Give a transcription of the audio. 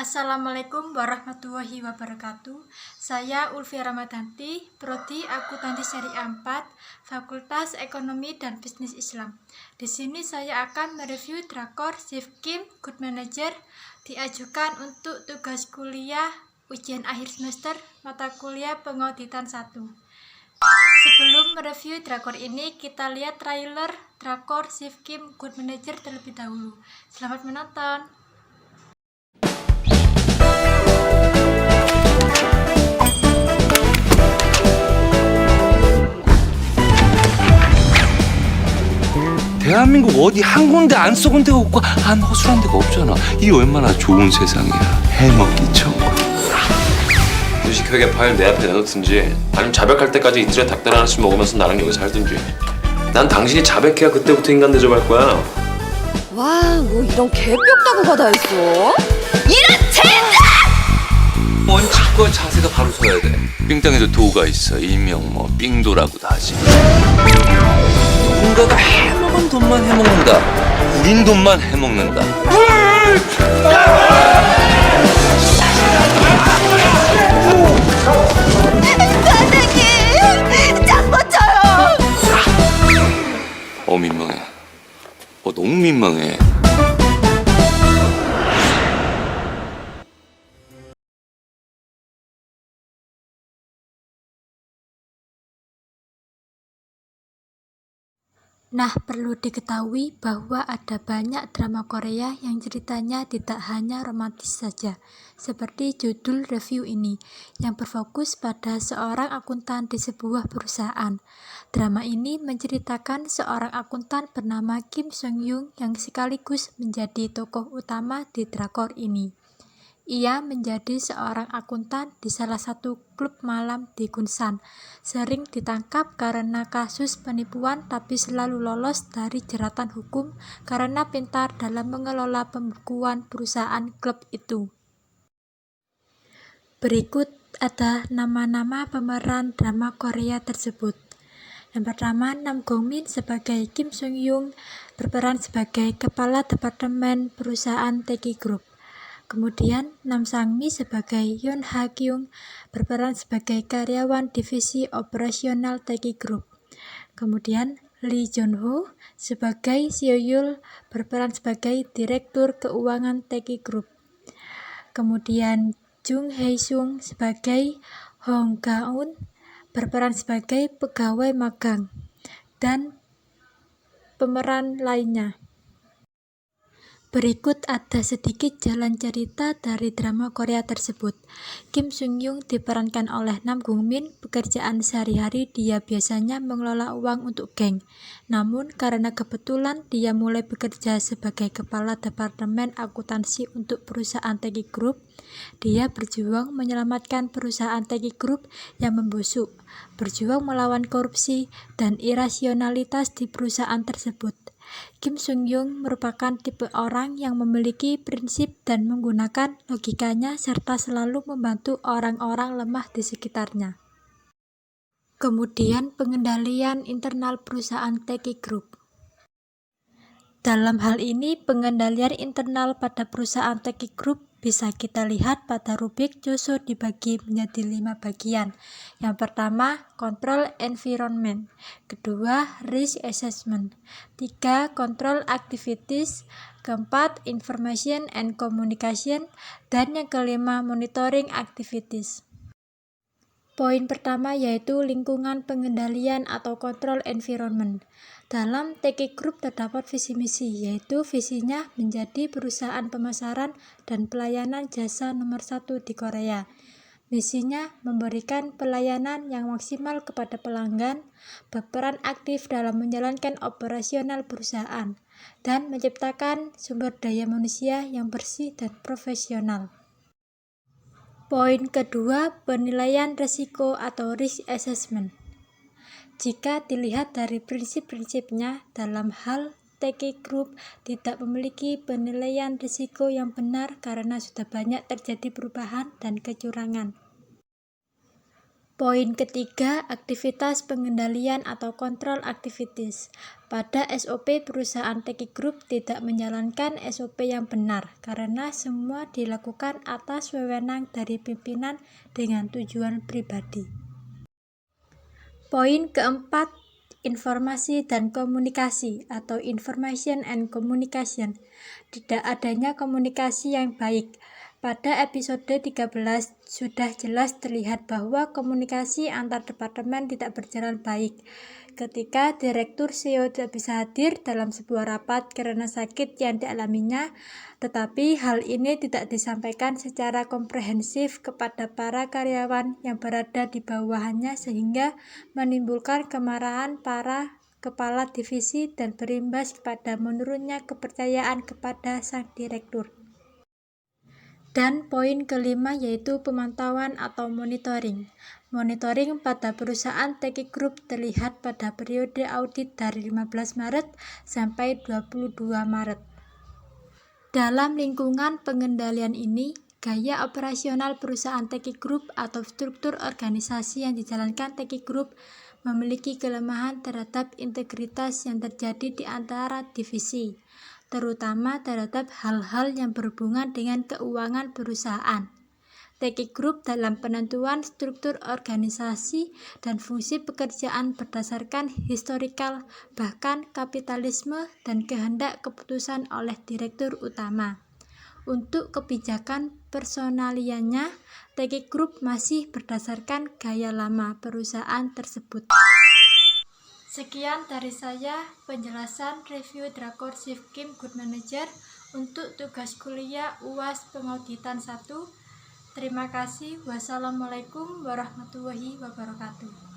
Assalamualaikum warahmatullahi wabarakatuh. Saya Ulfi Ramadanti, Prodi Akuntansi Syariah 4, Fakultas Ekonomi dan Bisnis Islam. Di sini saya akan mereview drakor Shift Kim Good Manager diajukan untuk tugas kuliah ujian akhir semester mata kuliah pengauditan 1. Sebelum mereview drakor ini, kita lihat trailer drakor Shift Kim Good Manager terlebih dahulu. Selamat menonton. 대한민국 어디 한 군데 안 썩은 데가 없고 안 허술한 데가 없잖아. 이 얼마나 좋은 세상이야. 해먹기 천국. 무식하게 파일 내 앞에 내놓든지 아니면 자백할 때까지 이틀에 닭다리 하나씩 먹으면서 나랑 여기 살든지. 난 당신이 자백해야 그때부터 인간 대접할 거야. 와, 뭐 이런 개뼈다구가 다 있어? 이런 젠장! 원칙과 자세가 바로 서야 돼. 삥땅에도 도가 있어. 일명 뭐 삥도라고도 하지. 누군가가 해먹은 돈만 해먹는다. 우린 돈만 해먹는다. 과장님! 짱 멋져요! 민망해. 너무 민망해. Nah, perlu diketahui bahwa ada banyak drama Korea yang ceritanya tidak hanya romantis saja, seperti judul review ini, yang berfokus pada seorang akuntan di sebuah perusahaan. Drama ini menceritakan seorang akuntan bernama Kim Sung Young yang sekaligus menjadi tokoh utama di drakor ini. Ia menjadi seorang akuntan di salah satu klub malam di Gunsan. Sering ditangkap karena kasus penipuan, tapi selalu lolos dari jeratan hukum karena pintar dalam mengelola pembukuan perusahaan klub itu. Berikut ada nama-nama pemeran drama Korea tersebut. Yang pertama, Nam Gong Min sebagai Kim Sung Young berperan sebagai kepala departemen perusahaan Teki Group. Kemudian Nam Sang Mi sebagai Yeon Ha Kyung berperan sebagai karyawan divisi operasional Teki Group. Kemudian Lee Jun Ho sebagai Seo Yul berperan sebagai direktur keuangan Teki Group. Kemudian Jung Hae Sung sebagai Hong Ga-eun berperan sebagai pegawai magang, dan pemeran lainnya. Berikut ada sedikit jalan cerita dari drama Korea tersebut. Kim Sung Young diperankan oleh Nam Gong Min. Pekerjaan sehari-hari dia biasanya mengelola uang untuk geng. Namun karena kebetulan dia mulai bekerja sebagai kepala departemen akuntansi untuk perusahaan Teki Group, dia berjuang menyelamatkan perusahaan Teki Group yang membusuk, berjuang melawan korupsi dan irasionalitas di perusahaan tersebut. Kim Sung Young merupakan tipe orang yang memiliki prinsip dan menggunakan logikanya serta selalu membantu orang-orang lemah di sekitarnya. Kemudian pengendalian internal perusahaan Teki Group. Dalam hal ini, pengendalian internal pada perusahaan Teki Group bisa kita lihat pada rubrik Choso dibagi menjadi 5 bagian. Yang pertama, control environment. Kedua, risk assessment. 3, control activities. Keempat, information and communication. Dan yang kelima, monitoring activities. Poin pertama yaitu lingkungan pengendalian atau control environment. Dalam Teki Group terdapat visi misi, yaitu visinya menjadi perusahaan pemasaran dan pelayanan jasa nomor 1 di Korea. Misinya memberikan pelayanan yang maksimal kepada pelanggan, berperan aktif dalam menjalankan operasional perusahaan, dan menciptakan sumber daya manusia yang bersih dan profesional. Poin kedua, penilaian risiko atau risk assessment. Jika dilihat dari prinsip-prinsipnya, dalam hal Teki Group tidak memiliki penilaian risiko yang benar karena sudah banyak terjadi perubahan dan kecurangan. Poin ketiga, aktivitas pengendalian atau control activities. Pada SOP, perusahaan Teki Group tidak menjalankan SOP yang benar karena semua dilakukan atas wewenang dari pimpinan dengan tujuan pribadi. Poin keempat, informasi dan komunikasi atau information and communication. Tidak adanya komunikasi yang baik. Pada episode 13 sudah jelas terlihat bahwa komunikasi antar departemen tidak berjalan baik. Ketika Direktur CEO tidak bisa hadir dalam sebuah rapat karena sakit yang dialaminya, tetapi hal ini tidak disampaikan secara komprehensif kepada para karyawan yang berada di bawahannya sehingga menimbulkan kemarahan para kepala divisi dan berimbas kepada menurunnya kepercayaan kepada sang direktur. Dan poin kelima yaitu pemantauan atau monitoring. Monitoring pada perusahaan Teki Group terlihat pada periode audit dari 15 Maret sampai 22 Maret. Dalam lingkungan pengendalian ini, gaya operasional perusahaan Teki Group atau struktur organisasi yang dijalankan Teki Group memiliki kelemahan terhadap integritas yang terjadi di antara divisi, terutama terhadap hal-hal yang berhubungan dengan keuangan perusahaan. Teki Group dalam penentuan struktur organisasi dan fungsi pekerjaan berdasarkan historikal, bahkan kapitalisme dan kehendak keputusan oleh direktur utama. Untuk kebijakan personaliannya, Teki Group masih berdasarkan gaya lama perusahaan tersebut. Sekian dari saya penjelasan review Drakor Shift Kim Good Manager untuk tugas kuliah UAS Pengauditan 1. Terima kasih. Wassalamualaikum warahmatullahi wabarakatuh.